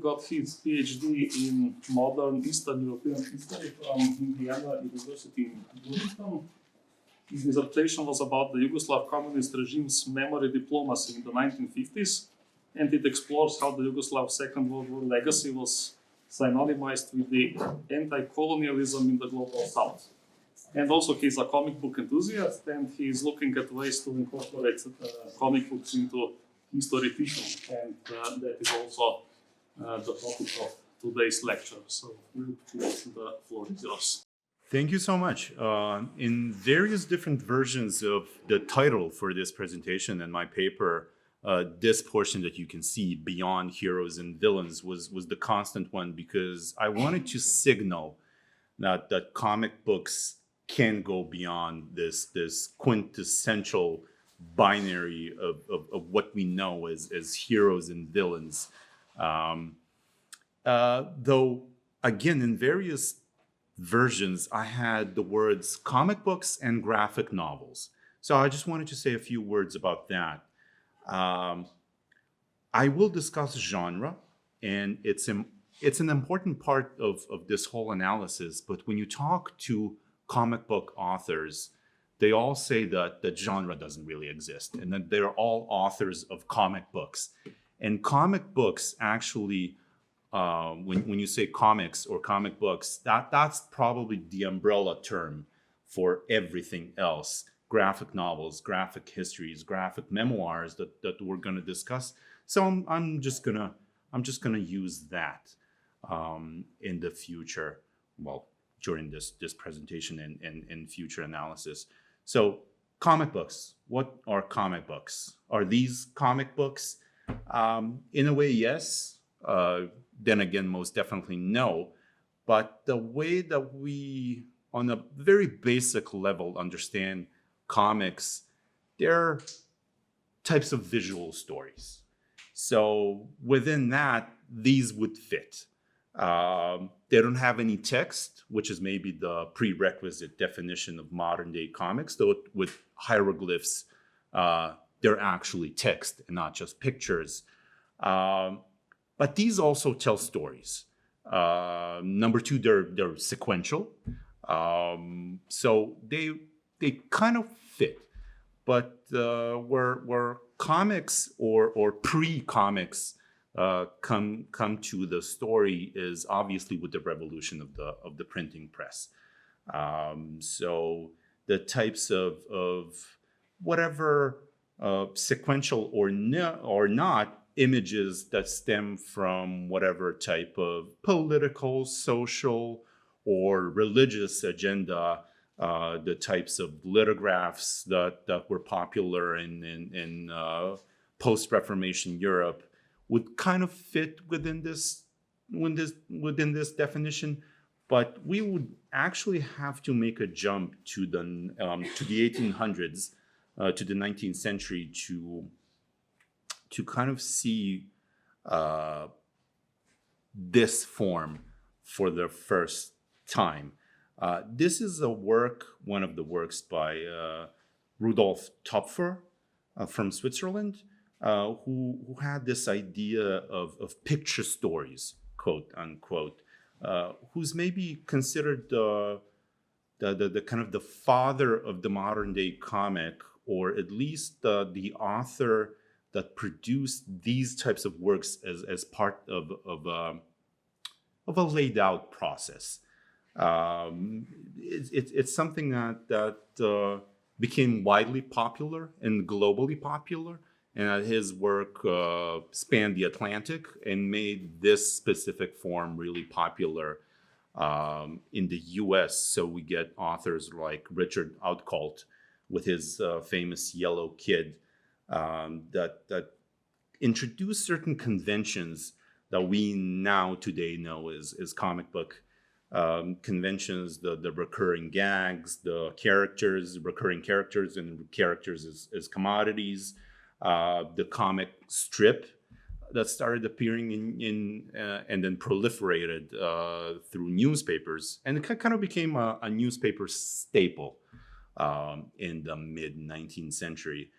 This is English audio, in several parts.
got his PhD in modern Eastern European history from Indiana University in Bloomington. His dissertation was about the Yugoslav communist regime's memory diplomacy in the 1950s, and it explores how the Yugoslav Second World War legacy was synonymized with the anti-colonialism in the global South. And also he's a comic book enthusiast, and he's looking at ways to incorporate comic books into history fiction, and that is also the topic of today's lecture. So, please, the floor is yours. Thank you so much. In various different versions of the title for this presentation and my paper, this portion that you can see, Beyond Heroes and Villains, was the constant one, because I wanted to signal that comic books can go beyond this quintessential binary of what we know as heroes and villains. Though, again, in various versions, I had the words comic books and graphic novels. So I just wanted to say a few words about that. I will discuss genre, and it's an important part of this whole analysis. But when you talk to comic book authors, they all say that genre doesn't really exist, and that they're all authors of comic books. And comic books actually, when you say comics or comic books, that's probably the umbrella term for everything else. Graphic novels, graphic histories, graphic memoirs that we're going to discuss. So I'm just gonna use that in the future. Well, during this presentation and future analysis. So comic books. What are comic books? Are these comic books? In a way, yes. Then again, most definitely no. But the way that we, on a very basic level, understand comics, they're types of visual stories. So within that, these would fit. They don't have any text, which is maybe the prerequisite definition of modern day comics, though with hieroglyphs, they're actually text and not just pictures. But these also tell stories. Number two, they're sequential. So they kind of fit. But where comics or pre-comics come to the story is obviously with the revolution of the printing press. So the types of whatever sequential or not images that stem from whatever type of political, social, or religious agenda, the types of lithographs that were popular in post-Reformation Europe would kind of fit within this definition, but we would actually have to make a jump to the 1800s, to the 19th century to kind of see this form for the first time. This is one of the works by Rudolf Topfer from Switzerland, who had this idea of picture stories, quote unquote, who's maybe considered the kind of the father of the modern day comic, or at least the author that produced these types of works as part of a laid out process. It's something that became widely popular and globally popular, and his work spanned the Atlantic and made this specific form really popular in the US. So we get authors like Richard Outcault with his famous Yellow Kid that introduced certain conventions that we now today know as comic book conventions, the recurring gags, the recurring characters and characters as commodities, the comic strip that started appearing in and then proliferated through newspapers, and it kind of became a newspaper staple in the mid 19th century.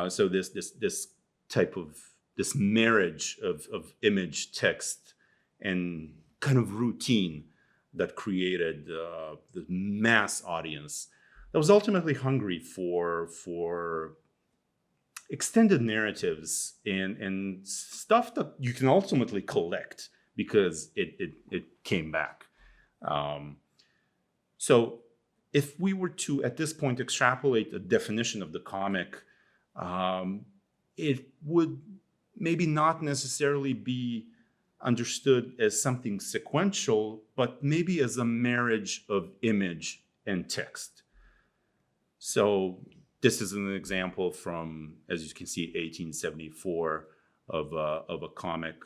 So this type of this marriage of image, text, and kind of routine that created the mass audience that was ultimately hungry for extended narratives and stuff that you can ultimately collect because it came back. So if we were to, at this point, extrapolate a definition of the comic, it would maybe not necessarily be understood as something sequential, but maybe as a marriage of image and text. So this is an example from, as you can see, 1874 of a comic,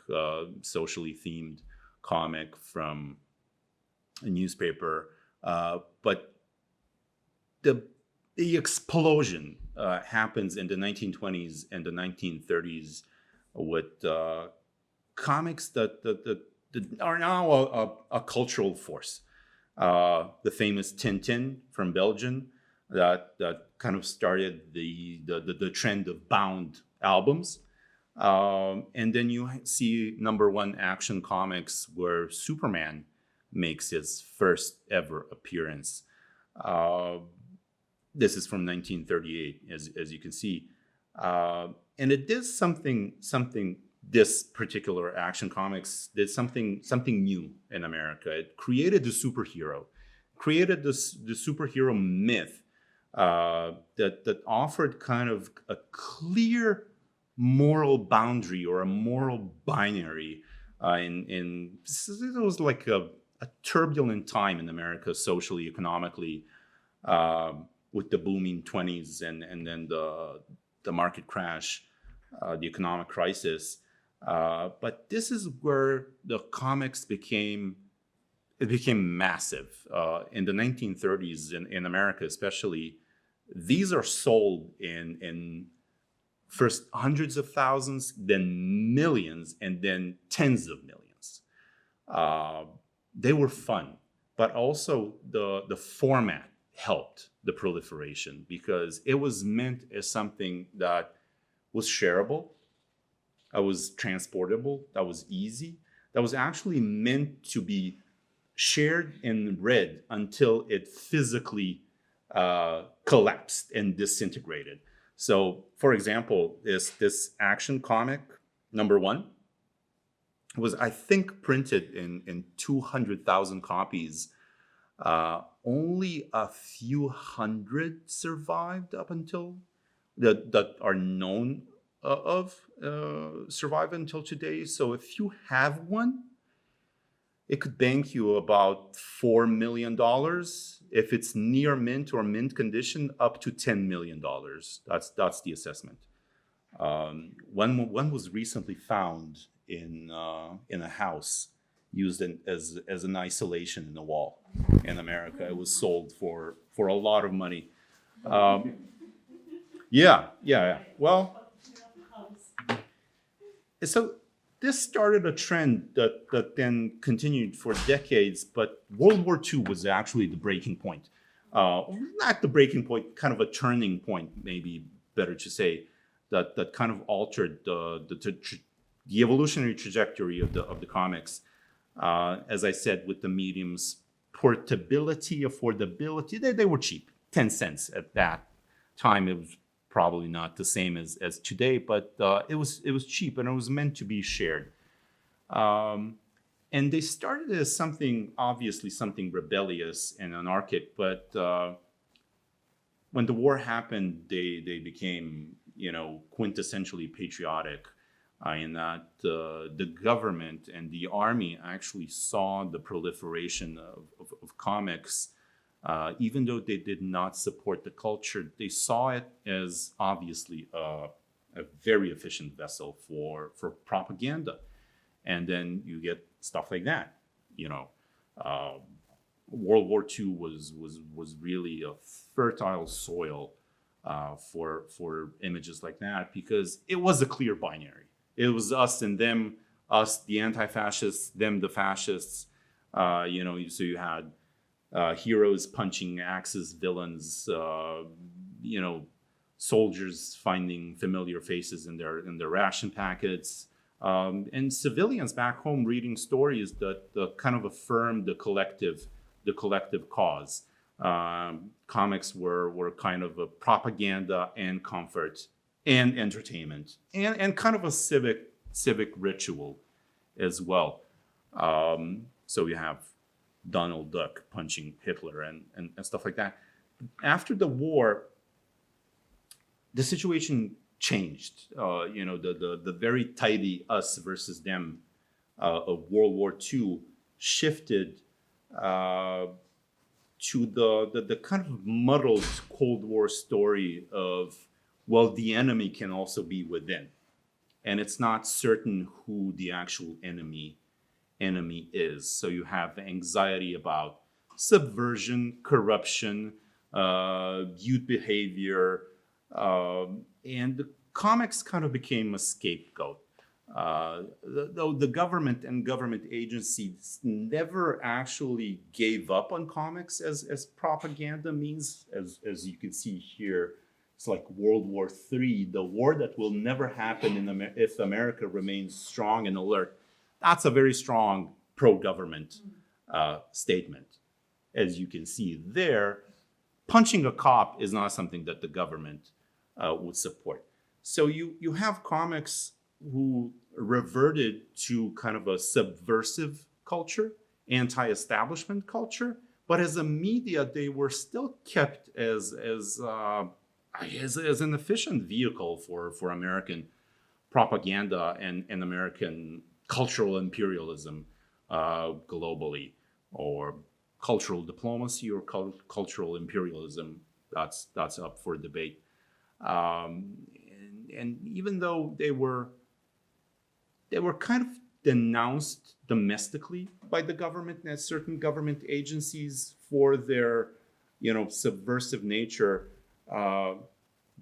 socially themed comic from a newspaper. But the explosion happens in the 1920s and the 1930s with comics that are now a cultural force. The famous Tintin from Belgium that kind of started the trend of bound albums. And then you see #1 Action Comics where Superman makes his first ever appearance. This is from 1938, as you can see. And it did something, this particular Action Comics did something new in America. It created the superhero, created the superhero myth that offered kind of a clear moral boundary or a moral binary. It was like a turbulent time in America, socially, economically, with the booming 20s and then the market crash, the economic crisis. But this is where the comics became massive. In the 1930s, in America especially, these are sold in first hundreds of thousands, then millions, and then tens of millions. They were fun, but also the format helped the proliferation because it was meant as something that was shareable, that was transportable, that was easy, that was actually meant to be shared and read until it physically collapsed and disintegrated. So, for example, this Action Comic #1 was, I think, printed in 200,000 copies. Only a few hundred survived up until that are known of survive until today. So if you have one, it could bank you about $4 million. If it's near mint or mint condition, up to $10 million. That's the assessment. One was recently found in a house used as an isolation in the wall in America. It was sold for a lot of money. Yeah. Well, so this started a trend that then continued for decades, but World War II was actually the breaking point. Not the breaking point, kind of a turning point, maybe better to say, that kind of altered the evolutionary trajectory of the comics. As I said, with the medium's portability, affordability, they were cheap, 10 cents at that time. It was probably not the same as today, but it was cheap and it was meant to be shared. And they started as obviously something rebellious and anarchic, but when the war happened, they became, quintessentially patriotic. In that the government and the army actually saw the proliferation of comics. Even though they did not support the culture, they saw it as obviously a very efficient vessel for propaganda. And then you get stuff like that. World War II was really a fertile soil for images like that because it was a clear binary. It was us and them, us the anti-fascists, them the fascists. So you had heroes punching axes, villains, soldiers finding familiar faces in their ration packets, And civilians back home reading stories that kind of affirmed the collective cause. Comics were kind of a propaganda and comfort and entertainment and kind of a civic ritual as well. So you have Donald Duck punching Hitler and stuff like that. After the war, the situation changed. The very tidy us versus them of World War II shifted to the kind of muddled Cold War story of, well, the enemy can also be within. And it's not certain who the actual enemy is. So you have anxiety about subversion, corruption, youth behavior, and the comics kind of became a scapegoat. Though the government and government agencies never actually gave up on comics as propaganda means, as you can see here, it's like World War III, the war that will never happen if America remains strong and alert. That's a very strong pro-government statement. As you can see there, punching a cop is not something that the government would support. So you have comics who reverted to kind of a subversive culture, anti-establishment culture, but as a media, they were still kept as an efficient vehicle for American propaganda and American cultural imperialism globally, or cultural diplomacy or cultural imperialism. That's up for debate. And even though they were kind of denounced domestically by the government and certain government agencies for their, subversive nature,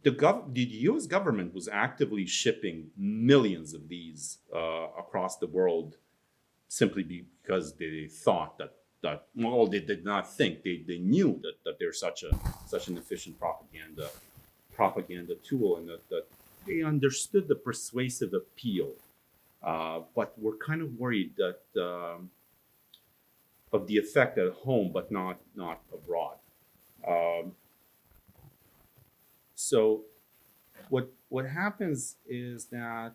the U.S. government was actively shipping millions of these across the world simply because they thought that they did not think, they knew that they're such an efficient propaganda tool, and that they understood the persuasive appeal, but were kind of worried that of the effect at home, but not abroad. So what happens is that,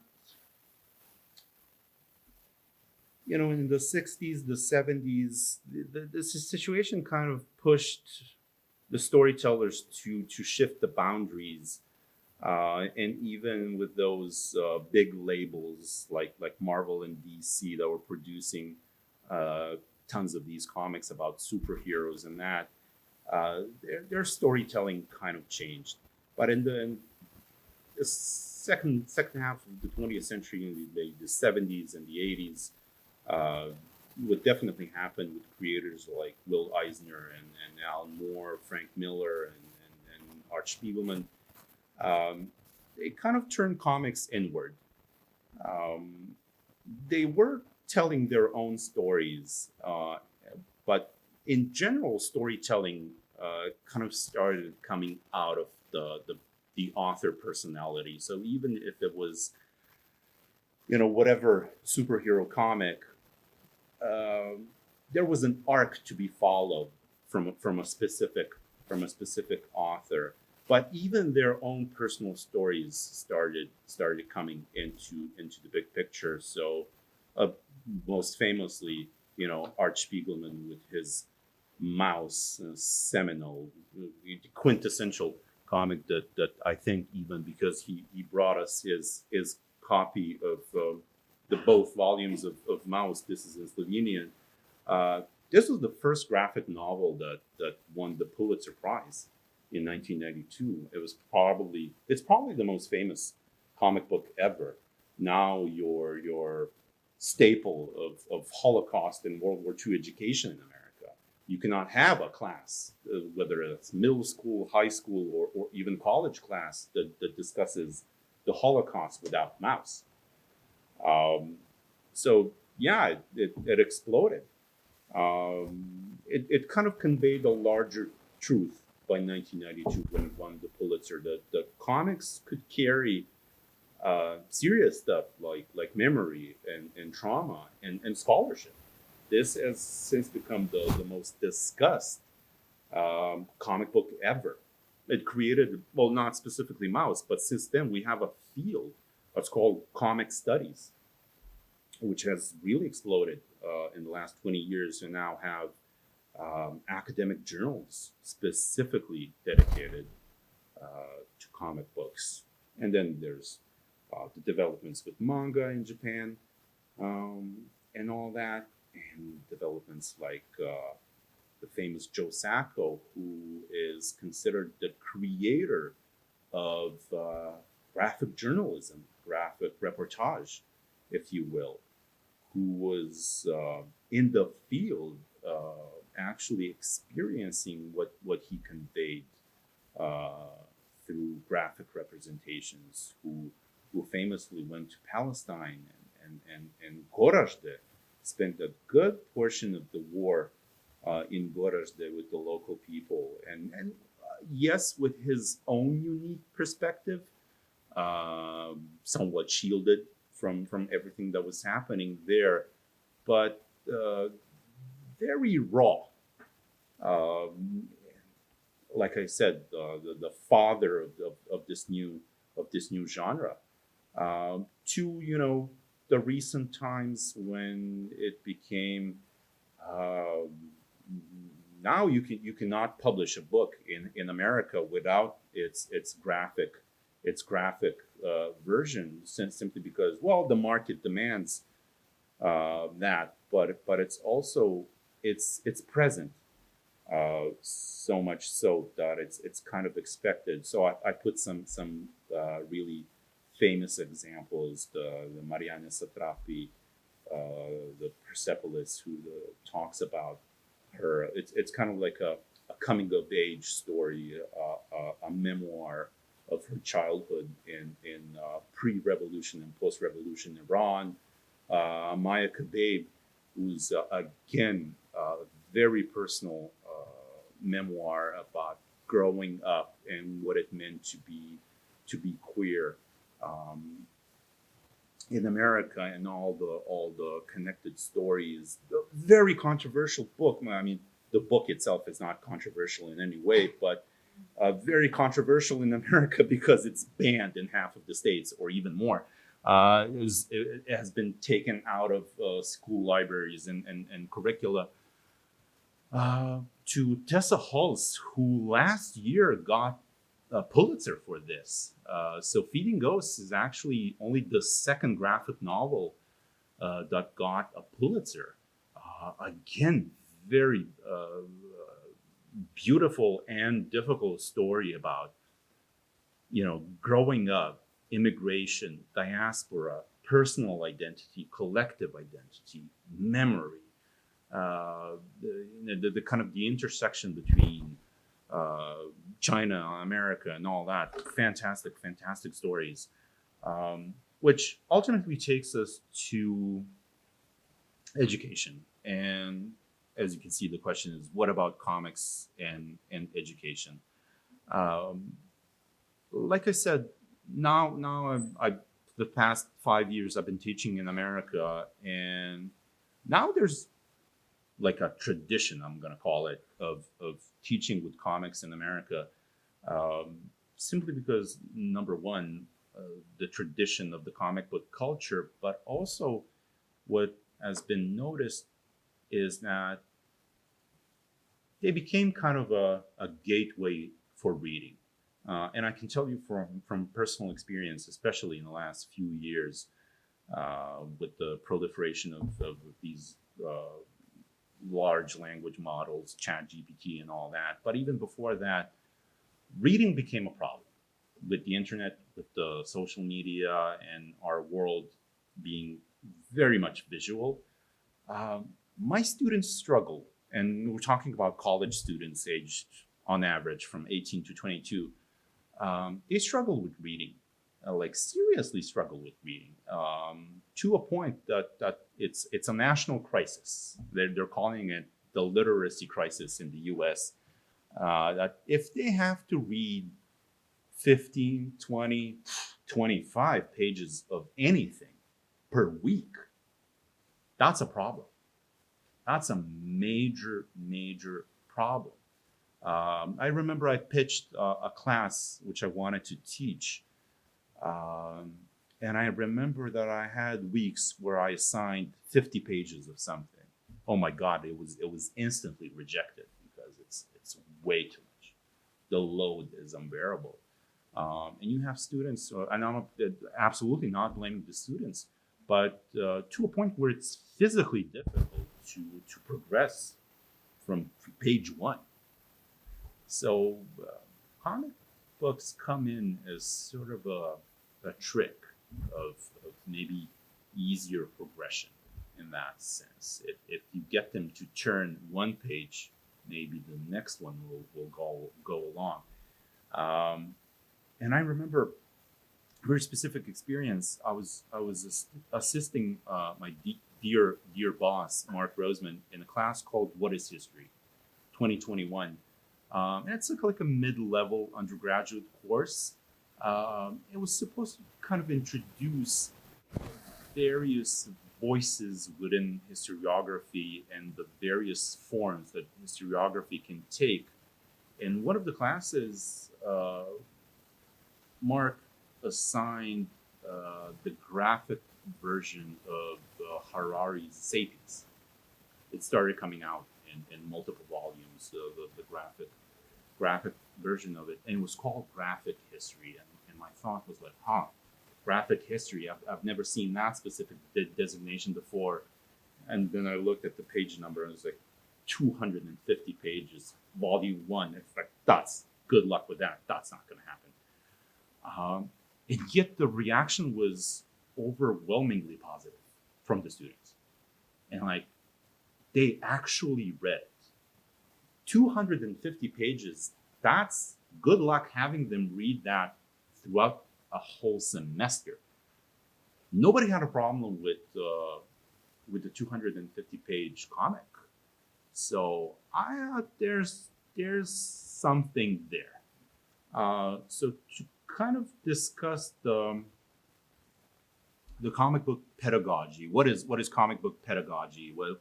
in the 60s, the 70s, the situation kind of pushed the storytellers to shift the boundaries. And even with those big labels like Marvel and DC that were producing tons of these comics about superheroes and that, their storytelling kind of changed. But in the second half of the 20th century, in the 70s and the 80s, what definitely happened with creators like Will Eisner and Alan Moore, Frank Miller, and Art Spiegelman, they kind of turned comics inward. They were telling their own stories, but in general, storytelling kind of started coming out of the author personality. So even if it was, whatever superhero comic, there was an arc to be followed from a specific author. But even their own personal stories started coming into the big picture. So most famously, Art Spiegelman with his Mouse, seminal, quintessential comic that I think, even because he brought us his copy of the both volumes of Mouse, this is in Slovenian. This was the first graphic novel that won the Pulitzer Prize in 1992. It's probably the most famous comic book ever. Now your staple of Holocaust and World War II education in America. You cannot have a class, whether it's middle school, high school, or even college class that discusses the Holocaust without Mouse. So yeah, it exploded. It kind of conveyed a larger truth by 1992 when it won the Pulitzer, that the comics could carry serious stuff like memory and trauma and scholarship. This has since become the most discussed comic book ever. It created, well, not specifically mouse, but since then we have a field that's called comic studies, which has really exploded in the last 20 years, and now have academic journals specifically dedicated to comic books. And then there's the developments with manga in Japan and all that, and developments like the famous Joe Sacco, who is considered the creator of graphic journalism, graphic reportage, if you will, who was in the field actually experiencing what he conveyed through graphic representations, who famously went to Palestine and Gorazde, spent a good portion of the war in Gorazde with the local people, and yes, with his own unique perspective, somewhat shielded from everything that was happening there, but very raw. Like I said, the father of this new genre. To the recent times when it became now you cannot publish a book in America without its graphic version, simply because, well, the market demands that, but it's also it's present so much so that it's kind of expected. So I put some really famous examples, the Mariana Satrapi, the Persepolis, who talks about her. It's kind of like a coming of age story, a memoir of her childhood in pre-revolution and post-revolution Iran. Maya Kababe, who's again a very personal memoir about growing up and what it meant to be queer in America, and all the connected stories. A very controversial book. I mean, the book itself is not controversial in any way, but very controversial in America because it's banned in half of the states, or even more. It has been taken out of school libraries and curricula. To Tessa Hulse, who last year got a Pulitzer for this. So Feeding Ghosts is actually only the second graphic novel that got a Pulitzer. Again, very beautiful and difficult story about, growing up, immigration, diaspora, personal identity, collective identity, memory, the kind of the intersection between China, America, and all that. Fantastic stories, which ultimately takes us to education. And as you can see, the question is, what about comics and education? Like I said, now I've the past 5 years I've been teaching in America, and now there's like a tradition, I'm going to call it, of teaching with comics in America, simply because, number one, the tradition of the comic book culture, but also what has been noticed is that they became kind of a gateway for reading. And I can tell you from personal experience, especially in the last few years, with the proliferation of these large language models, ChatGPT and all that. But even before that, reading became a problem with the internet, with the social media, and our world being very much visual. My students struggle, and we're talking about college students aged on average from 18 to 22. They struggle with reading, seriously struggle with reading, to a point that it's a national crisis. They're calling it the literacy crisis in the US, that if they have to read 15, 20, 25 pages of anything per week, that's a problem. That's a major, major problem. I remember I pitched a class which I wanted to teach. And I remember that I had weeks where I assigned 50 pages of something. Oh my God, it was instantly rejected because it's way too much. The load is unbearable. And you have students, and I'm absolutely not blaming the students, but to a point where it's physically difficult to progress from page one. So comic books come in as sort of a trick of maybe easier progression in that sense. If you get them to turn one page, maybe the next one will go along. And I remember a very specific experience. I was assisting my dear boss, Mark Roseman, in a class called What is History, 2021. And it's like a mid-level undergraduate course. It was supposed to kind of introduce various voices within historiography and the various forms that historiography can take. In one of the classes, Mark assigned the graphic version of Harari's *Sapiens*. It started coming out in multiple volumes, the graphic version of it, and it was called Graphic History. And my thought was like, graphic history, I've never seen that specific designation before. And then I looked at the page number and it was like 250 pages, volume 1. It's like, that's good luck with that. That's not going to happen. And yet the reaction was overwhelmingly positive from the students. And like, they actually read it. 250 pages, that's good luck having them read that throughout a whole semester. Nobody had a problem with the 250-page comic. So there's something there. So to kind of discuss the comic book pedagogy. What is comic book pedagogy? Well,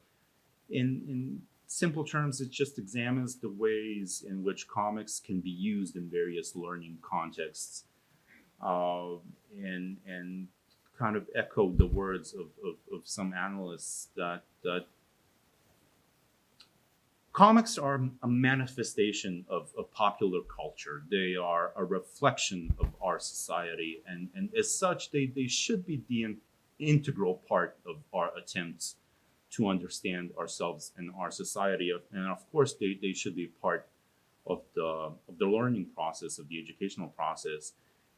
in simple terms, it just examines the ways in which comics can be used in various learning contexts, and kind of echo the words of some analysts that comics are a manifestation of popular culture. They are a reflection of our society, and as such, they should be the integral part of our attempts to understand ourselves and our society. And of course, they should be part of the learning process, of the educational process.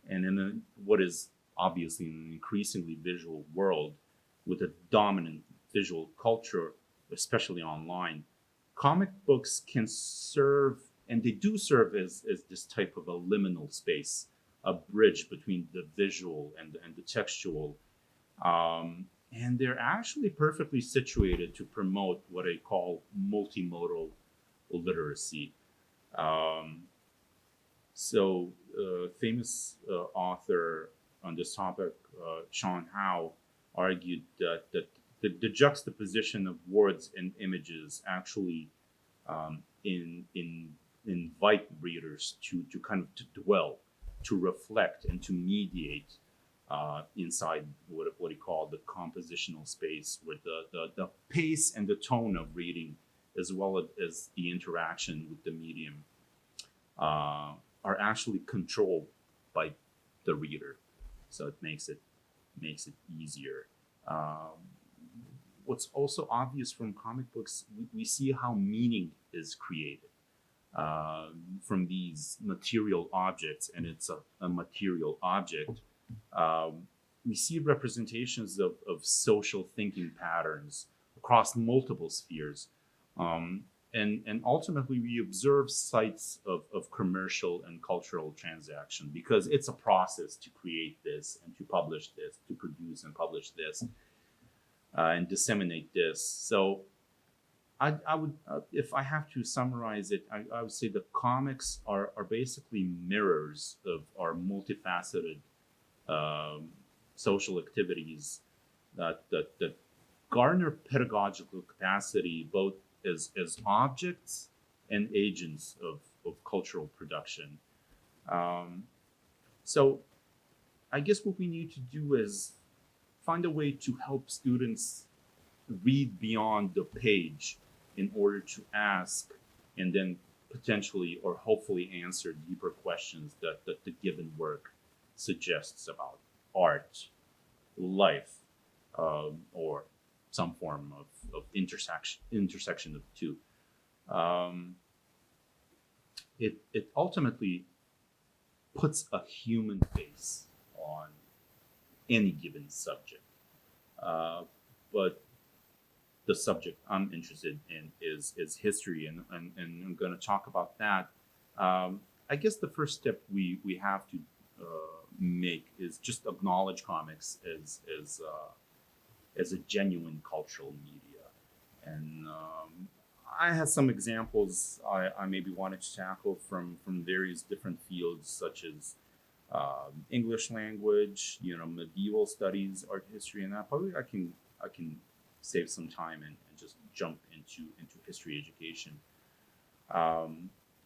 And in what is obviously an increasingly visual world with a dominant visual culture, especially online, comic books can serve, and they do serve as this type of a liminal space, a bridge between the visual and the textual. And they're actually perfectly situated to promote what I call multimodal literacy. Famous author on this topic, Sean Howe, argued that the juxtaposition of words and images actually invite readers to kind of to dwell, to reflect, and to mediate inside what he called the compositional space, where the pace and the tone of reading, as well as the interaction with the medium, are actually controlled by the reader. So it makes it easier. What's also obvious from comic books, we see how meaning is created from these material objects, and it's a material object. We see representations of social thinking patterns across multiple spheres. And ultimately, we observe sites of commercial and cultural transaction, because it's a process to create this and to publish this, to produce and publish this, and disseminate this. So I would, if I have to summarize it, I would say the comics are basically mirrors of our multifaceted social activities that garner pedagogical capacity both as objects and agents of cultural production. So I guess what we need to do is find a way to help students read beyond the page in order to ask and then potentially or hopefully answer deeper questions that the given work suggests about art, life, or some form of intersection of the two. It ultimately puts a human face on any given subject. But the subject I'm interested in is history, and I'm going to talk about that. I guess the first step we have to make is just acknowledge comics as a genuine cultural media. And I have some examples I maybe wanted to tackle from various different fields, such as English language, medieval studies, art history, and that. Probably I can save some time and just jump into history education.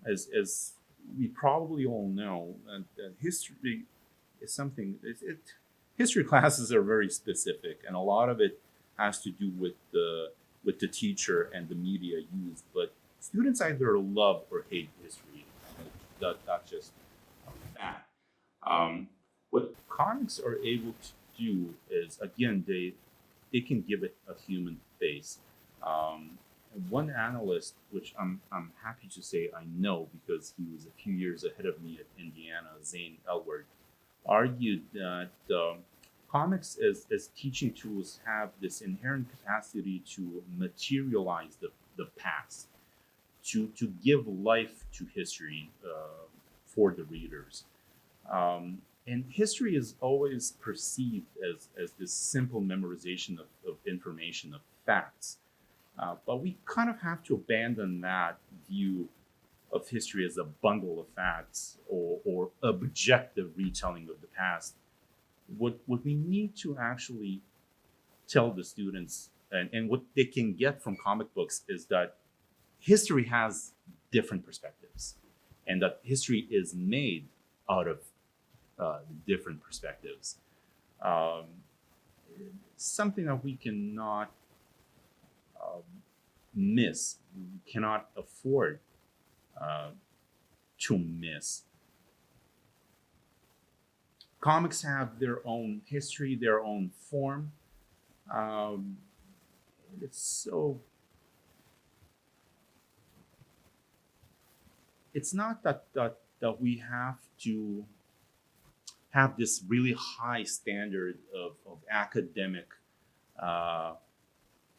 As we probably all know, that history is something. History classes are very specific, and a lot of it has to do with the teacher and the media used. But students either love or hate history. That's just that. What comics are able to do is, again, they can give it a human face. One analyst, which I'm happy to say I know because he was a few years ahead of me at Indiana, Zane Elward, argued that comics as teaching tools have this inherent capacity to materialize the past, to give life to history for the readers. And history is always perceived as this simple memorization of information, of facts. But we kind of have to abandon that view of history as a bundle of facts or objective retelling of the past. What we need to actually tell the students and what they can get from comic books is that history has different perspectives and that history is made out of different perspectives. Something that we cannot miss, we cannot afford to miss. Comics have their own history, their own form. It's not that we have to have this really high standard of academic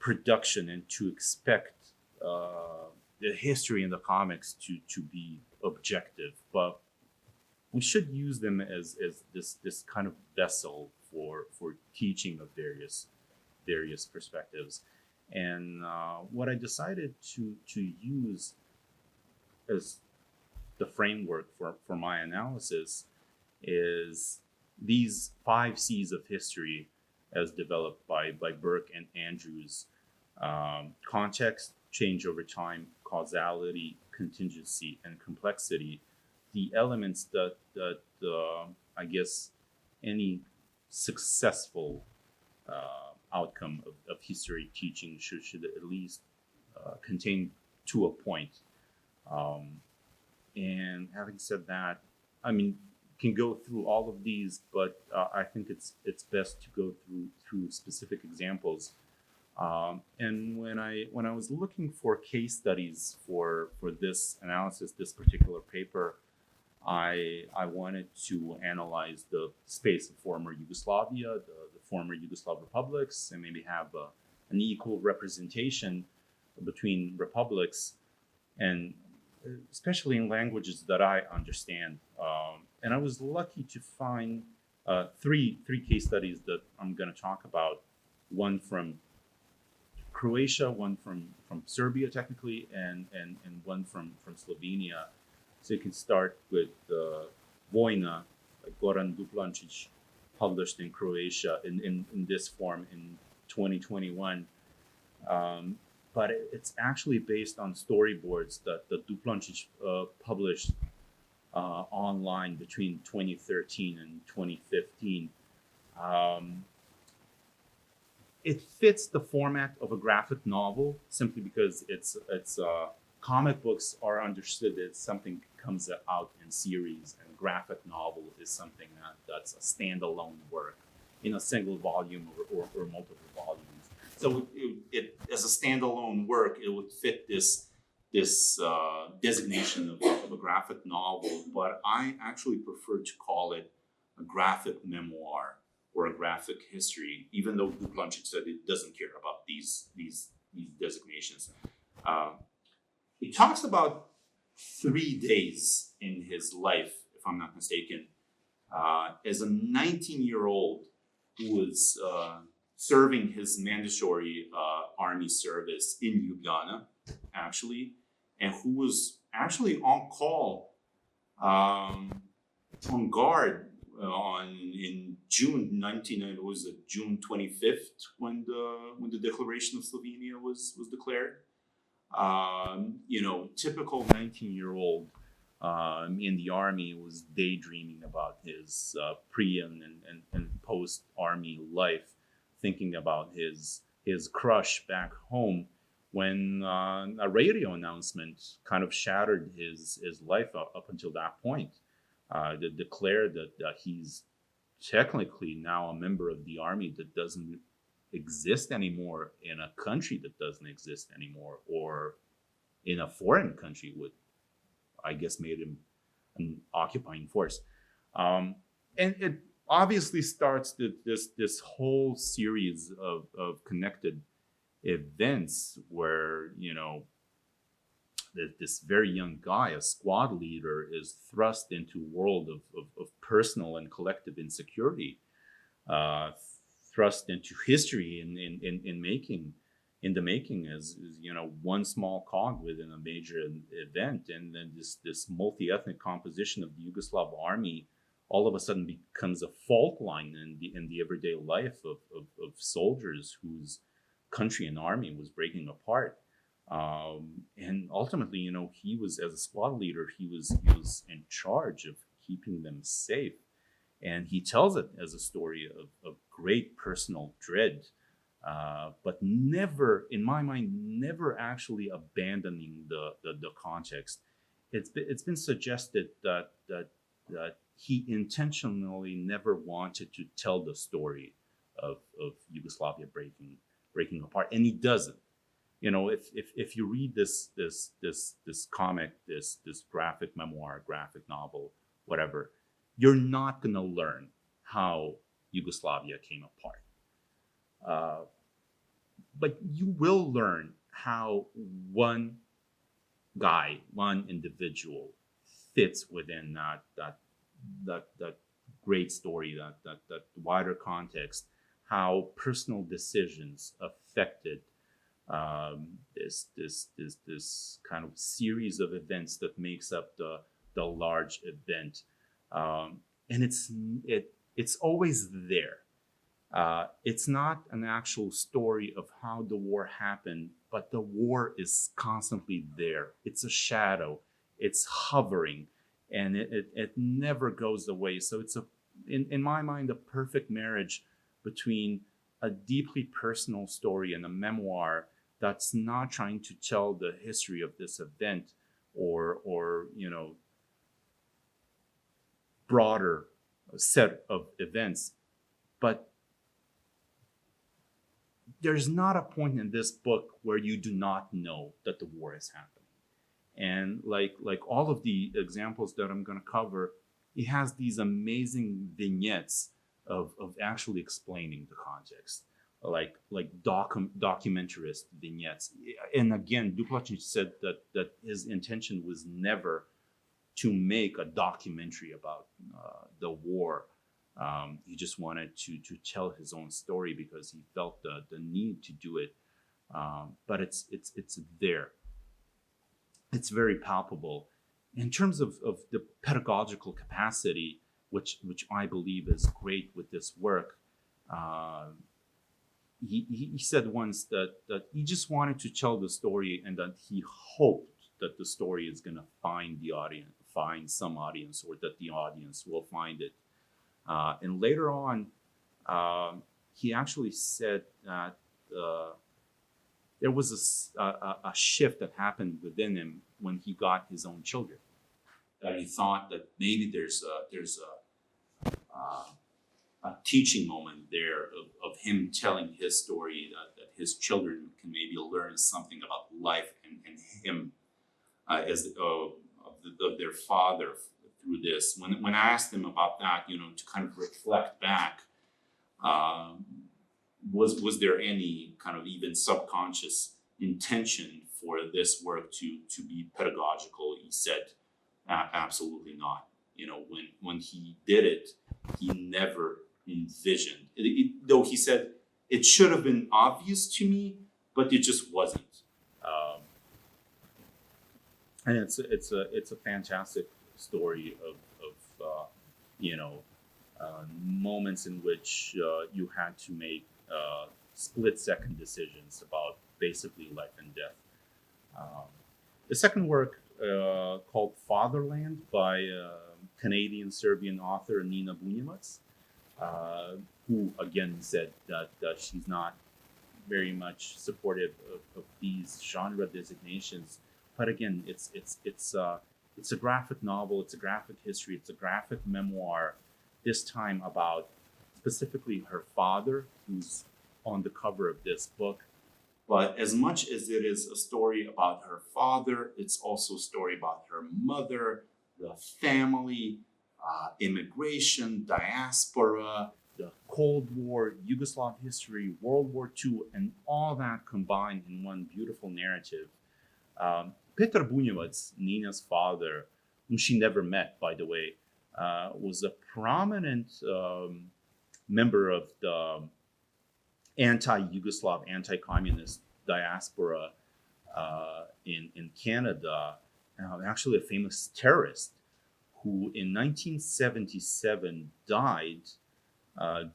production and to expect the history in the comics to be objective, but we should use them as this kind of vessel for teaching of various perspectives. And what I decided to use as the framework for my analysis is these 5 C's of history as developed by Burke and Andrews: context, change over time, causality, contingency, and complexity. The elements that I guess any successful outcome of history teaching should at least contain to a point. And having said that, I mean, can go through all of these, but I think it's best to go through specific examples. And when I was looking for case studies for this analysis, this particular paper, I wanted to analyze the space of former Yugoslavia, the former Yugoslav republics, and maybe have an equal representation between republics, and especially in languages that I understand. And I was lucky to find three case studies that I'm going to talk about. One from Croatia, one from Serbia technically, and one from Slovenia. So you can start with Vojna, like Goran Duplancic, published in Croatia in this form in 2021. But it's actually based on storyboards that Duplancic published online between 2013 and 2015. It fits the format of a graphic novel simply because it's comic books are understood as something that comes out in series, and graphic novel is something that's a standalone work in a single volume or multiple volumes. So it as a standalone work, it would fit this designation of a graphic novel, but I actually prefer to call it a graphic memoir or a graphic history, even though Duplancic said it doesn't care about these designations. It talks about 3 days in his life, if I'm not mistaken, as a 19-year-old who was serving his mandatory army service in Ljubljana, actually, and who was actually on call, on guard in June 1990. Was it June 25th when the Declaration of Slovenia was declared? Typical 19-year-old in the army was daydreaming about his pre and post army life, thinking about his crush back home, when a radio announcement kind of shattered his life up until that point. That declared that he's technically now a member of the army that doesn't exist anymore, in a country that doesn't exist anymore, or in a foreign country, would, I guess, made him an occupying force. And it obviously starts this whole series of connected events where, this very young guy, a squad leader, is thrust into a world of personal and collective insecurity, thrust into history in the making as one small cog within a major event, and then this multi-ethnic composition of the Yugoslav army all of a sudden becomes a fault line in the everyday life of soldiers whose country and army was breaking apart. And ultimately, he was, as a squad leader, he was in charge of keeping them safe. And he tells it as a story of great personal dread, but never, in my mind, never actually abandoning the context. It's been suggested that he intentionally never wanted to tell the story of Yugoslavia breaking apart, and he doesn't. If you read this comic, this graphic memoir, graphic novel, whatever, you're not going to learn how Yugoslavia came apart. But you will learn how one guy, one individual, fits within that great story, that wider context, how personal decisions affected this kind of series of events that makes up the large event, and it's always there. It's not an actual story of how the war happened, but the war is constantly there. It's a shadow. It's hovering, and it never goes away. So it's in my mind, a perfect marriage between a deeply personal story and a memoir that's not trying to tell the history of this event or broader set of events. But there's not a point in this book where you do not know that the war is happening. And like all of the examples that I'm going to cover, it has these amazing vignettes of actually explaining the context, like documentarist vignettes. And again, Duplancic said that his intention was never to make a documentary about the war. He just wanted to tell his own story because he felt the need to do it. but it's there. It's very palpable. In terms of the pedagogical capacity, which I believe is great with this work, he said once that he just wanted to tell the story, and that he hoped that the story is going to find some audience, or that the audience will find it. And later on, he actually said that there was a shift that happened within him when he got his own children. That he thought that maybe there's a teaching moment there of him telling his story, that his children can maybe learn something about life and him as of their father through this. When I asked him about that, to kind of reflect back, was there any kind of even subconscious intention for this work to be pedagogical? He said, absolutely not. When he did it, he never envisioned it, though he said it should have been obvious to me, but it just wasn't. And it's a fantastic story of moments in which you had to make split-second decisions about basically life and death. The second work, called Fatherland, by Canadian-Serbian author Nina Bunjevac, who again said that she's not very much supportive of these genre designations. But again, it's a graphic novel, it's a graphic history, it's a graphic memoir, this time about specifically her father, who's on the cover of this book. But as much as it is a story about her father, it's also a story about her mother, the family, immigration, diaspora, the Cold War, Yugoslav history, World War II, and all that combined in one beautiful narrative. Petar Bunjevac, Nina's father, whom she never met, by the way, was a prominent member of the anti-Yugoslav, anti-communist diaspora in Canada, actually a famous terrorist who in 1977 died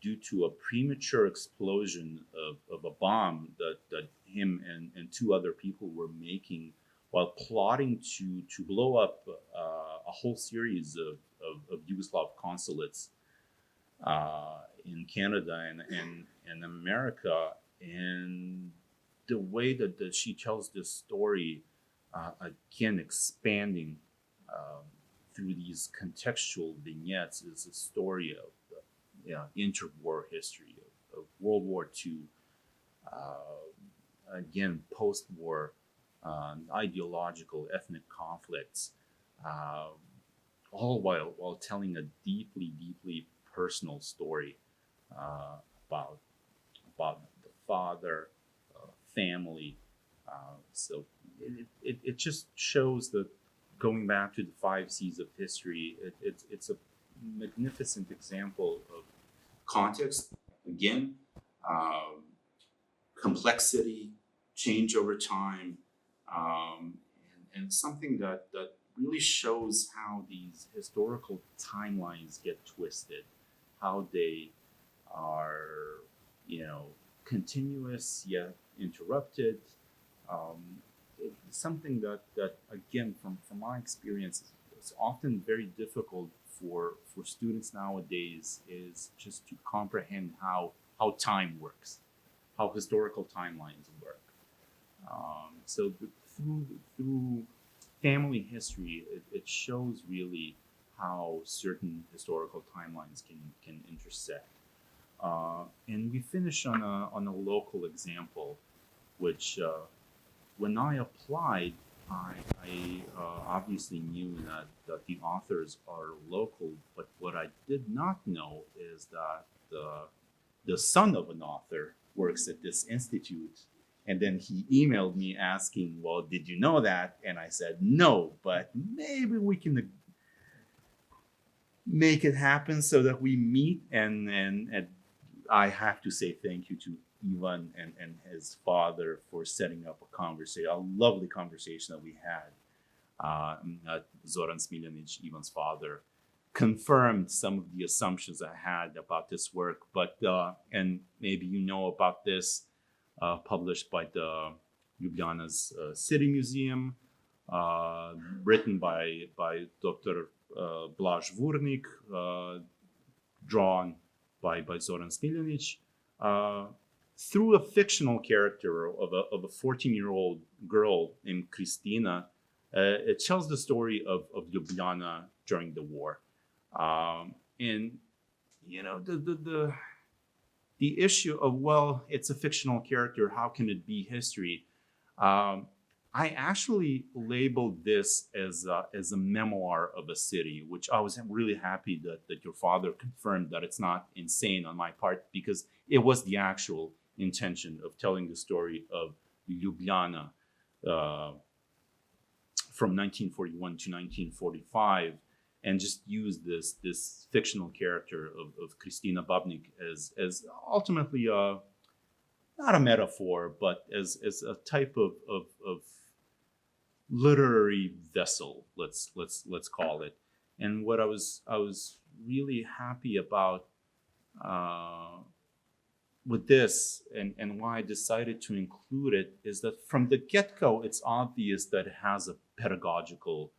due to a premature explosion of a bomb that him and two other people were making while plotting to blow up a whole series of Yugoslav consulates in Canada and America. And the way that she tells this story, again, expanding through these contextual vignettes, is a story of interwar history, of World War II, again, post-war ideological, ethnic conflicts, all while telling a deeply, deeply personal story about the father, family. So it just shows that, going back to the 5 C's of history, it's a magnificent example of context, again, complexity, change over time, and something that really shows how these historical timelines get twisted, how they are, continuous yet interrupted. It's something that again, from my experience, is often very difficult for students nowadays, is just to comprehend how time works, how historical timelines work. So through family history, it shows really how certain historical timelines can intersect. And we finish on a local example, which when I applied, I obviously knew that the authors are local, but what I did not know is that the son of an author works at this institute. And then he emailed me asking, well, did you know that? And I said, no, but maybe we can make it happen so that we meet. And I have to say thank you to Ivan and his father for setting up a lovely conversation that we had. Zoran Smiljanić, Ivan's father, confirmed some of the assumptions I had about this work. But and maybe you know about this, published by the Ljubljana's City Museum, written by Dr. Blaž Vurnik, drawn by Zoran Smiljanić, through a fictional character of a 14-year-old girl named Kristina. It tells the story of Ljubljana during the war. And, you know, the issue of, well, it's a fictional character, how can it be history? I actually labeled this as a memoir of a city, which I was really happy that your father confirmed that it's not insane on my part, because it was the actual intention of telling the story of Ljubljana from 1941 to 1945, and just use this fictional character of Kristina Babnik as ultimately not a metaphor, but as a type of literary vessel, let's call it. And what I was really happy about with this, and why I decided to include it, is that from the get-go, it's obvious that it has a pedagogical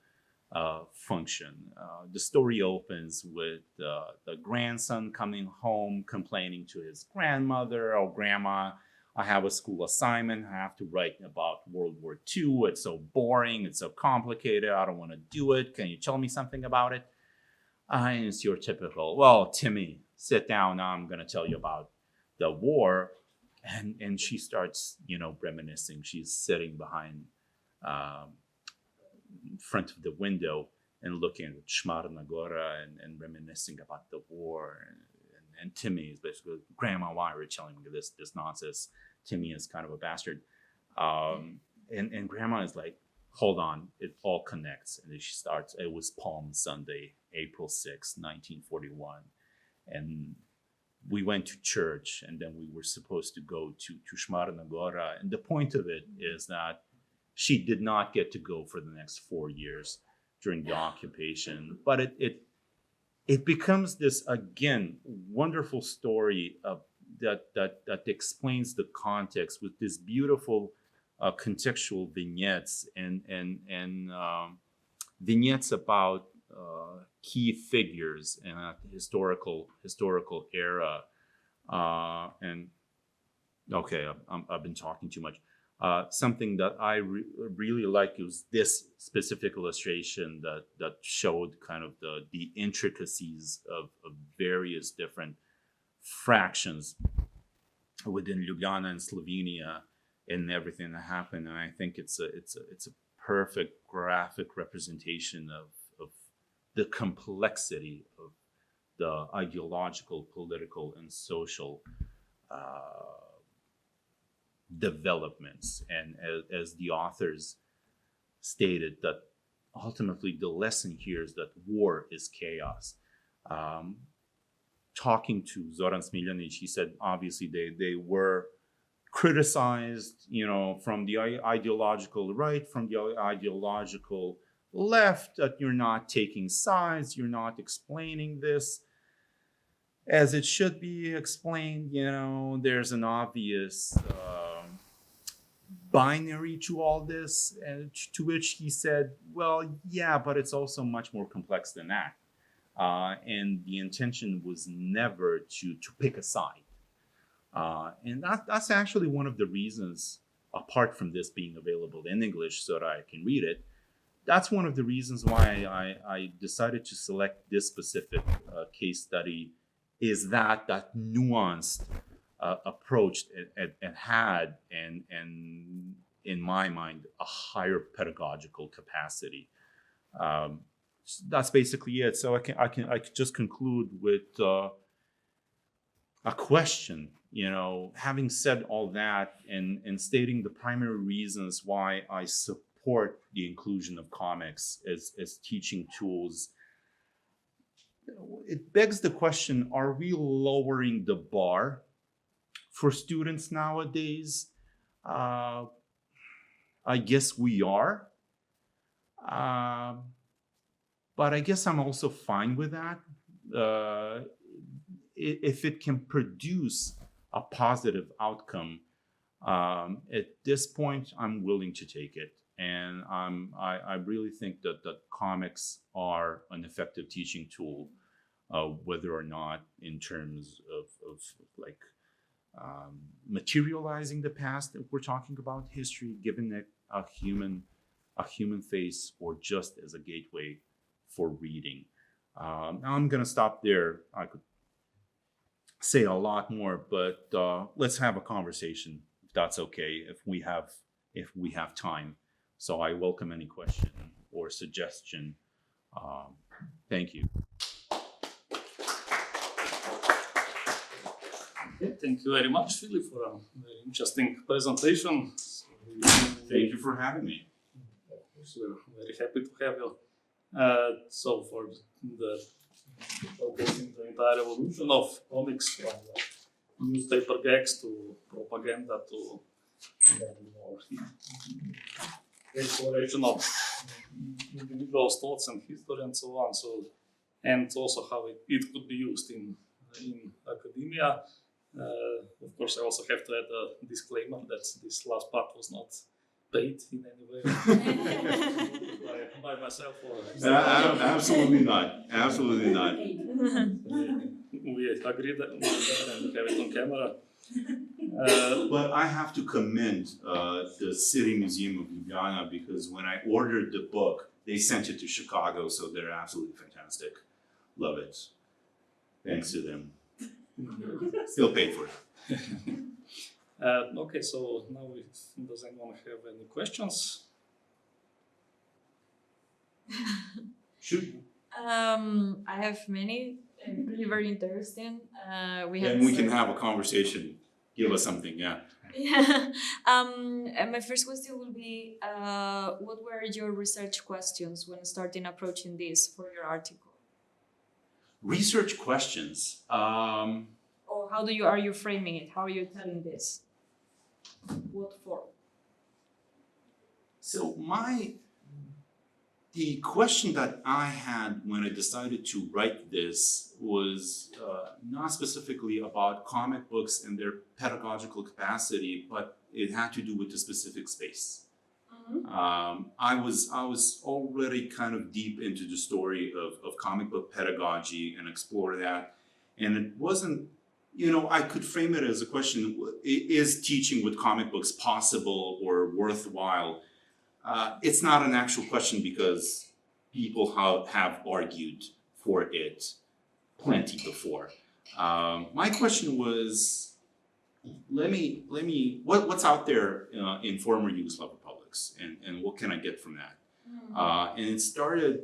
function. The story opens with the grandson coming home complaining to his grandmother, "Oh, grandma, I have a school assignment. I have to write about World War II. It's so boring. It's so complicated. I don't want to do it. Can you tell me something about it?" And it's your typical, "Well, Timmy, sit down. Now I'm going to tell you about the war." And she starts, reminiscing. She's sitting behind front of the window and looking at Shmarna Gora and reminiscing about the war. And Timmy is basically, "Grandma, why are you telling me this nonsense?" Timmy is kind of a bastard. And Grandma is like, "Hold on, it all connects." And then she starts, "It was Palm Sunday, April 6, 1941. And we went to church, and then we were supposed to go to Shmarna Gora." And the point of it is that she did not get to go for the next 4 years during the occupation. But it becomes this, again, wonderful story of that explains the context with this beautiful contextual vignettes and vignettes about key figures in a historical era. And okay, I've been talking too much. Something that I really like was this specific illustration that showed kind of the intricacies of various different fractions within Ljubljana and Slovenia and everything that happened. And I think it's a perfect graphic representation of the complexity of the ideological, political, and social developments. And as the authors stated, that ultimately the lesson here is that war is chaos. Talking to Zoran Smiljanić, he said obviously they were criticized, from the ideological right, from the ideological left, that you're not taking sides, you're not explaining this as it should be explained. There's an obvious binary to all this, and to which he said, well, yeah, but it's also much more complex than that. And the intention was never to pick a side. And that's actually one of the reasons, apart from this being available in English so that I can read it, that's one of the reasons why I decided to select this specific case study, is that nuanced approach and had, and in my mind, a higher pedagogical capacity. That's basically it. So I can just conclude with a question. Having said all that and stating the primary reasons why I support the inclusion of comics as teaching tools, it begs the question: are we lowering the bar for students nowadays? I guess we are. But I guess I'm also fine with that. If it can produce a positive outcome, at this point, I'm willing to take it. And I really think that comics are an effective teaching tool, whether or not in terms of like materializing the past that we're talking about history, giving it a human face, or just as a gateway for reading. Now I'm gonna stop there. I could say a lot more, but let's have a conversation, if that's okay, if we have time. So I welcome any question or suggestion. Thank you. Okay, thank you very much, Filip, for a very interesting presentation. Thank you for having me. Of course, we're very happy to have you. So for the entire evolution of comics, from newspaper gags to propaganda to exploration of individuals' thoughts and history and so on. So, and also how it could be used in academia. Of course, I also have to add a disclaimer that this last part was not paid in any way by myself or Absolutely not. Absolutely not. We agreed that we have it on camera. But I have to commend the City Museum of Ljubljana, because when I ordered the book, they sent it to Chicago, so they're absolutely fantastic. Love it. Thanks to them. Still paid for it. Okay, so now does anyone have any questions? Shoot. I have many, really very interesting. And we can have a conversation. Give us something, yeah. Yeah. And my first question will be, what were your research questions when starting approaching this for your article? Research questions. Or how are you framing it? How are you telling this? What for? So the question that I had when I decided to write this was not specifically about comic books and their pedagogical capacity, but it had to do with the specific space. Mm-hmm. I was already kind of deep into the story of comic book pedagogy and explore that, and it wasn't. I could frame it as a question: is teaching with comic books possible or worthwhile? It's not an actual question, because people have argued for it plenty before. My question was, what's out there in former Yugoslav republics, and what can I get from that? And it started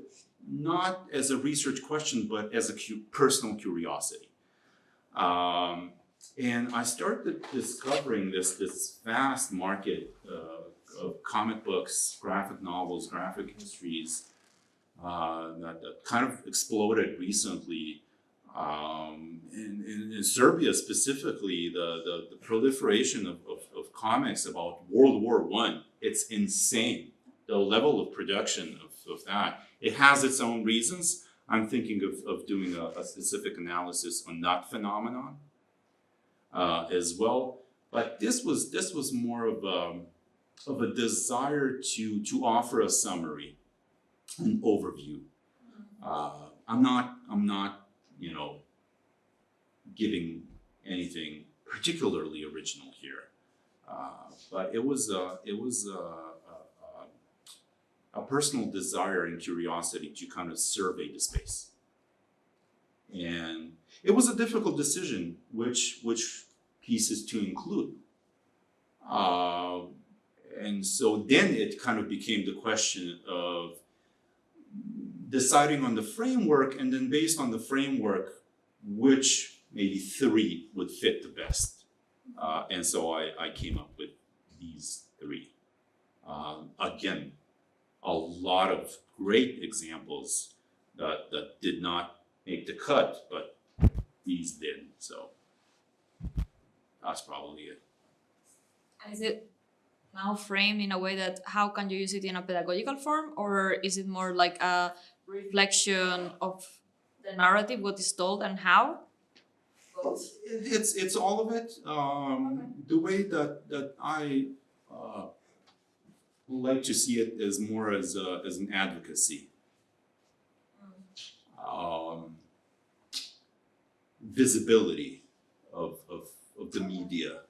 not as a research question, but as a personal curiosity. And I started discovering this vast market of comic books, graphic novels, graphic histories that kind of exploded recently. In Serbia specifically, the proliferation of comics about World War I, it's insane. The level of production of that. It has its own reasons. I'm thinking of doing a specific analysis on that phenomenon as well. But this was more of a desire to offer a summary, an overview. I'm not giving anything particularly original here, but it was a personal desire and curiosity to kind of survey the space. And it was a difficult decision which pieces to include. And so then it kind of became the question of deciding on the framework, and then based on the framework, which maybe 3 would fit the best. And so I came up with these 3. Again, a lot of great examples that did not make the cut, but these did. So That's probably it. And is it now framed in a way that how can you use it in a pedagogical form, or is it more like a reflection of the narrative, what is told and how? Both. It's all of it. The way that I like to see it is more as an advocacy. Visibility of the media.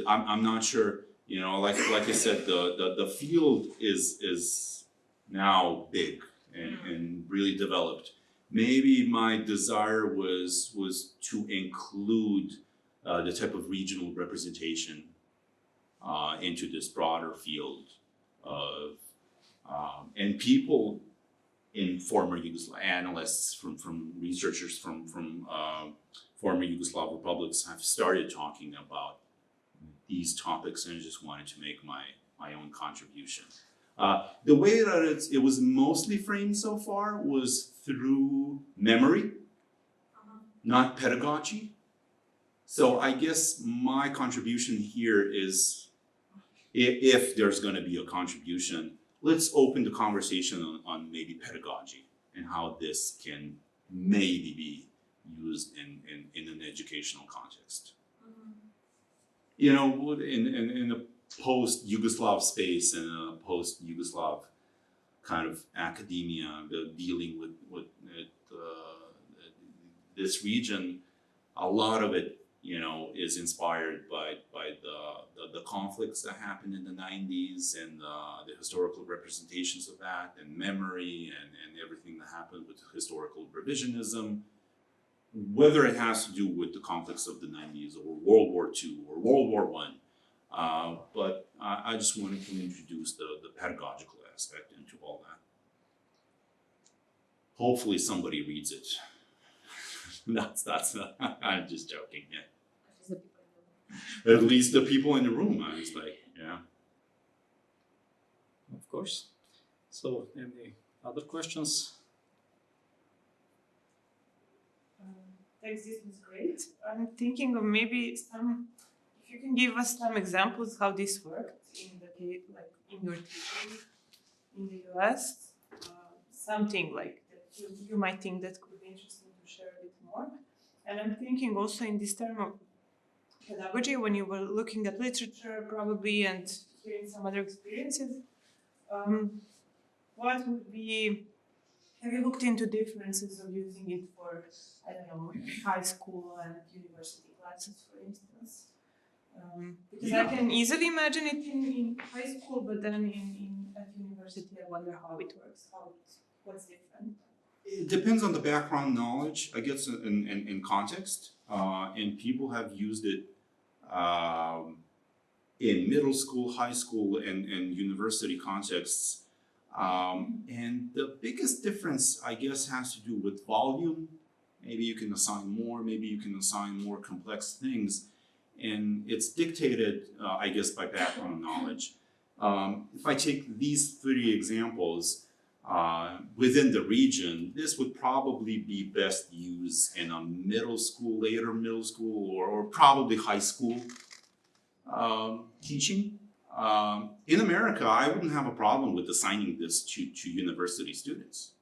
I'm not sure, you know, like I said, the field is now big and really developed. Maybe my desire was to include the type of regional representation into this broader field of and people in former Yugoslav, analysts from researchers from former Yugoslav republics have started talking about these topics, and I just wanted to make my own contribution. The way that it was mostly framed so far was through memory, not pedagogy. So I guess my contribution here is, if there's going to be a contribution, let's open the conversation on maybe pedagogy and how this can maybe be used in an educational context. You know, in a post-Yugoslav space and a post-Yugoslav kind of academia dealing with this region, a lot of it, you know, is inspired by the conflicts that happened in the 90s and the historical representations of that, and memory and everything that happened with historical revisionism, whether it has to do with the conflicts of the 90s or World War II or World War I. But I just wanted to introduce the pedagogical aspect into all that. Hopefully somebody reads it. that's I'm just joking, yeah. At least the people in the room, I was like, yeah. Of course. So, any other questions? Thanks, this was great. I'm thinking of maybe if you can give us some examples how this worked in your teaching in the US, something like that you might think that could be interesting to share a bit more. And I'm thinking also in this term of pedagogy, when you were looking at literature probably and hearing some other experiences, what would be, have you looked into differences of using it for, I don't know, high school and university classes, for instance? Because I can easily imagine it in high school, but then at university, I wonder how it works, what's different. It depends on the background knowledge, I guess, in context. And people have used it in middle school, high school, and university contexts. And the biggest difference, I guess, has to do with volume. Maybe you can assign more, maybe you can assign more complex things. And it's dictated, I guess, by background knowledge. If I take these 3 examples, within the region, this would probably be best used in a middle school, later middle school, or probably high school teaching. In America, I wouldn't have a problem with assigning this to university students.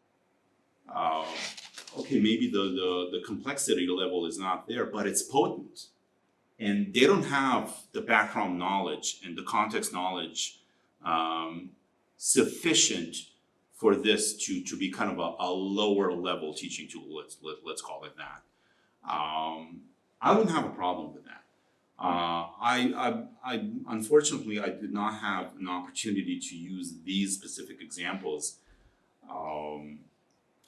Okay, maybe the complexity level is not there, but it's potent. And they don't have the background knowledge and the context knowledge sufficient for this to be kind of a lower level teaching tool, let's call it that. I wouldn't have a problem with that. I unfortunately, I did not have an opportunity to use these specific examples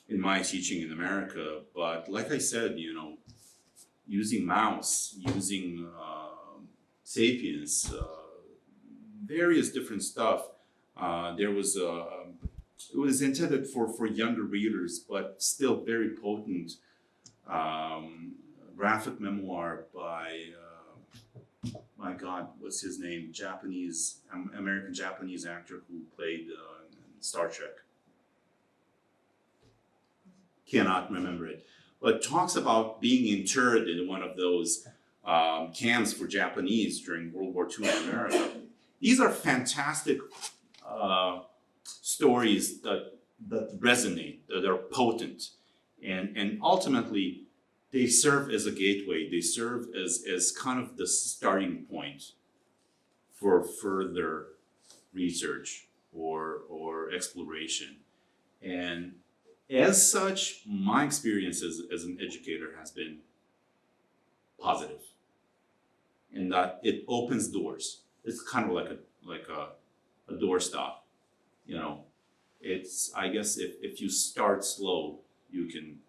in my teaching in America. But like I said, you know, using mouse, using Sapiens, various different stuff. There was it was intended for younger readers, but still very potent graphic memoir by, my God, what's his name? American-Japanese actor who played Star Trek. Cannot remember it. But talks about being interred in one of those camps for Japanese during World War II in America. These are fantastic stories that resonate, that are potent, and ultimately they serve as a gateway. They serve as kind of the starting point for further research or exploration. And as such, my experience as an educator has been positive, in that it opens doors. It's kind of like a doorstop, you know. It's, I guess, if you start slow, you can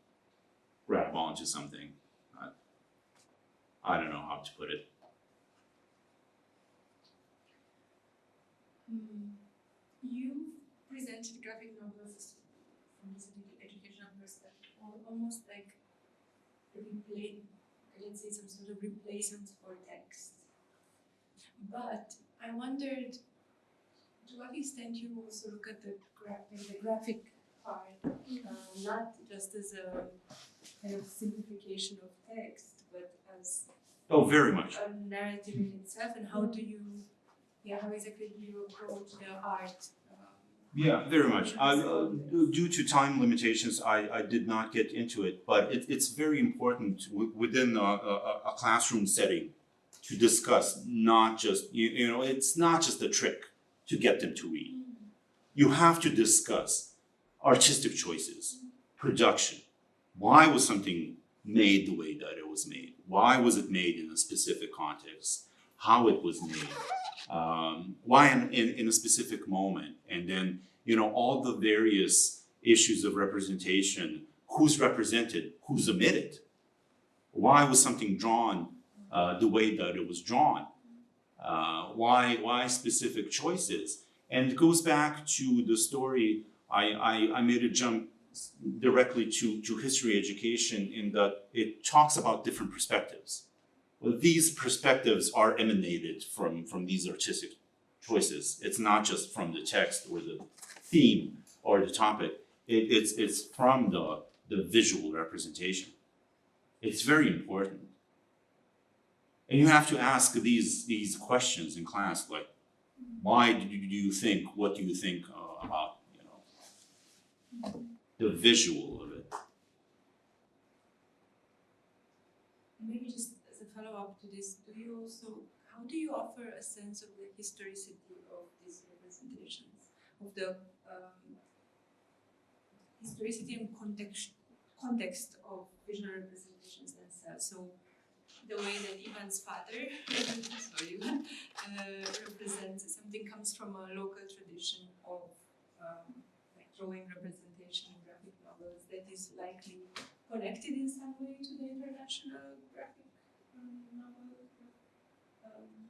grab onto something. I don't know how to put it. You presented graphic novels from this educational perspective, almost like let's say some sort of replacement for text. But I wondered, to what extent you also look at the graphic part, not just as a kind of simplification of text, but as Very much. a narrative in itself, and how exactly do you approach the art? Yeah, very much. Due to time limitations, I did not get into it, but it's very important within a classroom setting to discuss not just, you know, it's not just a trick to get them to read. You have to discuss artistic choices, production. Why was something made the way that it was made? Why was it made in a specific context? How it was made? Why in a specific moment? And then, you know, all the various issues of representation, who's represented, who's omitted? Why was something drawn the way that it was drawn? Why specific choices? And it goes back to the story. I made a jump directly to history education in that it talks about different perspectives. Well, these perspectives are emanated from these artistic choices. It's not just from the text or the theme or the topic. It's from the visual representation. It's very important. And you have to ask these questions in class, like, why do you think, what do you think about, you know, the visual of it? Maybe just as a follow-up to this, how do you offer a sense of the historicity of these representations, of the historicity and context of visual representations themselves? So the way that Ivan's father, represents something comes from a local tradition of like drawing representation in graphic novels that is likely connected in some way to the international graphic novel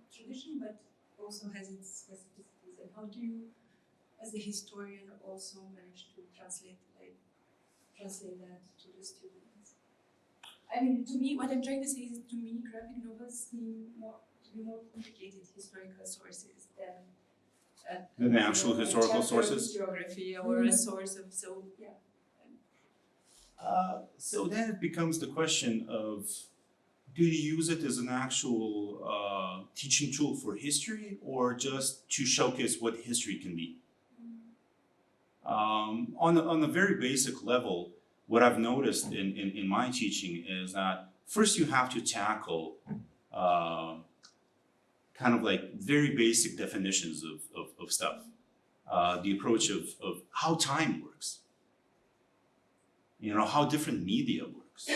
tradition, but also has its specificities. And how do you, as a historian, also manage to translate that to the students? I mean, to me, what I'm trying to say is, to me, graphic novels seem to be more complicated historical sources than The actual historical sources? Geography or a source of, yeah. So then it becomes the question of, do you use it as an actual teaching tool for history, or just to showcase what history can be? On a very basic level, what I've noticed in my teaching is that first you have to tackle kind of like very basic definitions of stuff. The approach of how time works. You know, how different media works.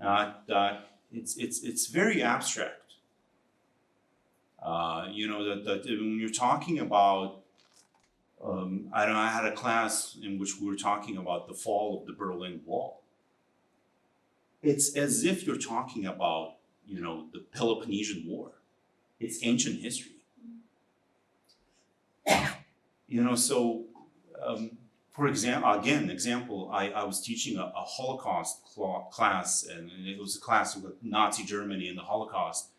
That it's very abstract. You know, that when you're talking about, I had a class in which we were talking about the fall of the Berlin Wall. It's as if you're talking about, you know, the Peloponnesian War. It's ancient history. You know, so for example, I was teaching a Holocaust class, and it was a class with Nazi Germany and the Holocaust.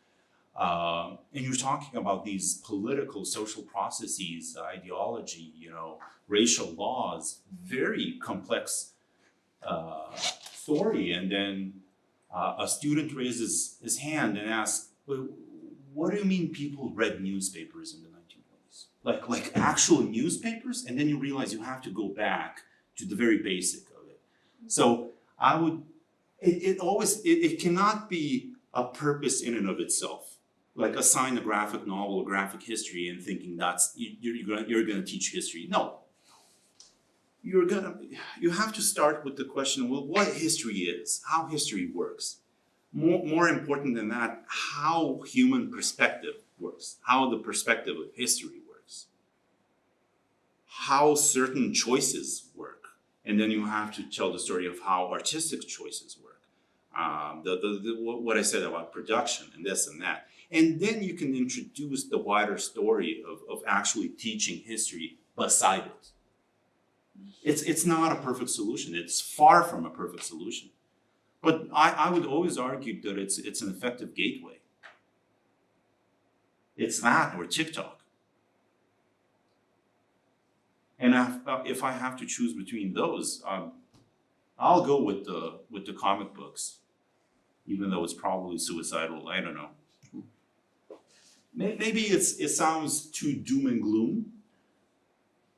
And you're talking about these political, social processes, ideology, you know, racial laws, very complex story. And then a student raises his hand and asks, well, what do you mean people read newspapers in the 1920s? Like actual newspapers? And then you realize you have to go back to the very basic of it. So I would, it cannot be a purpose in and of itself. Like assign a graphic novel or graphic history and thinking that's, you're gonna teach history. No. You have to start with the question, well, what history is, how history works. More important than that, how human perspective works, how the perspective of history works, how certain choices work. And then you have to tell the story of how artistic choices work. What I said about production and this and that. And then you can introduce the wider story of actually teaching history beside it. It's not a perfect solution. It's far from a perfect solution. But I would always argue that it's an effective gateway. It's that or TikTok. And if I have to choose between those, I'll go with the comic books, even though it's probably suicidal. I don't know. Maybe it sounds too doom and gloom,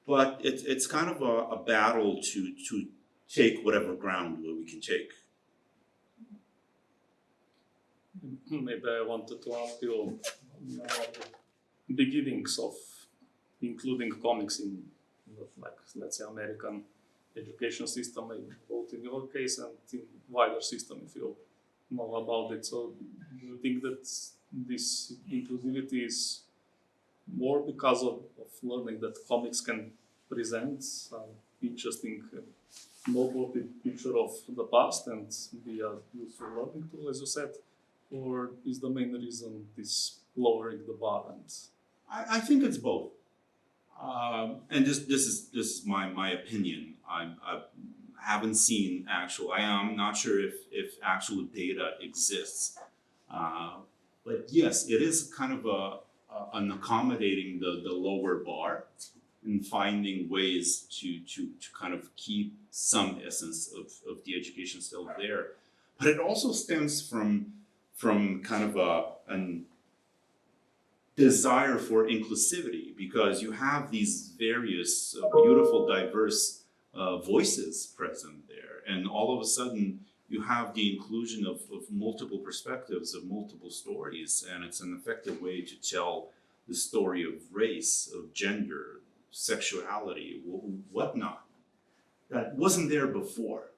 but it's kind of a battle to take whatever ground we can take. Maybe I wanted to ask you beginnings of including comics in, like, let's say, American education system, both in your case and in wider system, if you know about it. So do you think that this inclusivity is more because of learning that comics can present an interesting, noteworthy picture of the past and be a useful learning tool, as you said? Or is the main reason this lowering the bar? And I think it's both. And this is my opinion. I haven't seen actual. I am not sure if actual data exists. But yes, it is kind of an accommodating the lower bar and finding ways to kind of keep some essence of the education still there. But it also stems from kind of a desire for inclusivity, because you have these various beautiful, diverse voices present there. And all of a sudden, you have the inclusion of multiple perspectives, of multiple stories, and it's an effective way to tell the story of race, of gender, sexuality, whatnot, that wasn't there before.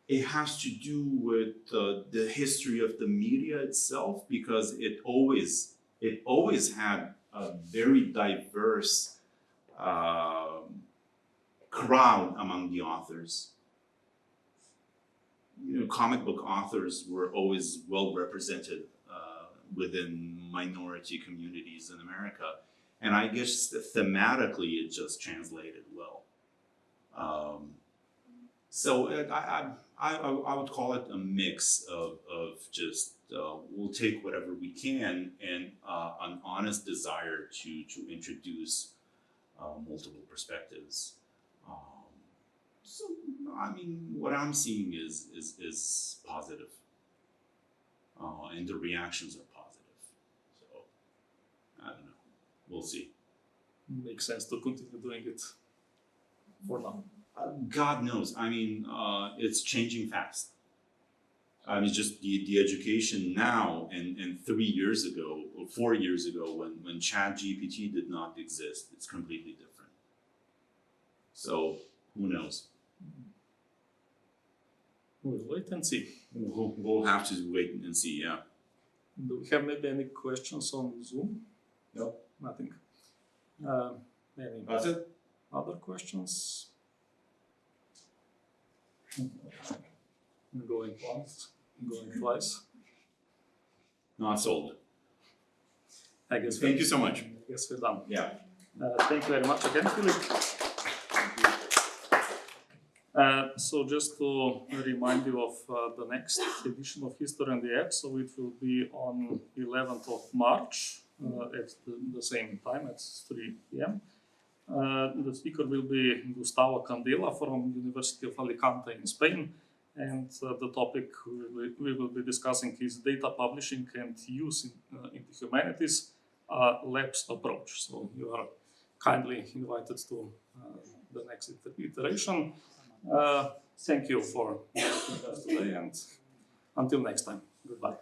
It has to do with the history of the media itself, because it always had a very diverse crowd among the authors. You know, comic book authors were always well represented within minority communities in America, and I guess thematically it just translated well. So I would call it a mix of just we'll take whatever we can, and an honest desire to introduce multiple perspectives. So I mean, what I'm seeing is positive, and the reactions are positive. So I don't know. We'll see. makes sense to continue doing it for now. God knows. I mean, it's changing fast. I mean, just the education now and 3 years ago or 4 years ago when ChatGPT did not exist, it's completely different. So who knows? We'll wait and see. We'll have to wait and see, yeah. Do we have maybe any questions on Zoom? No. Nothing. Any That's it? other questions? Going once, going twice. Not sold. I guess. Thank you so much. I guess we're done. Yeah. Thank you very much again, Filip. So just to remind you of the next edition of History and the App, so it will be on 11th of March at the same time, at 3 p.m. The speaker will be Gustavo Candela from University of Alicante in Spain. And the topic we will be discussing is data publishing and use in the humanities, labs approach. So you are kindly invited to the next iteration. Thank you for joining us today, and until next time, goodbye.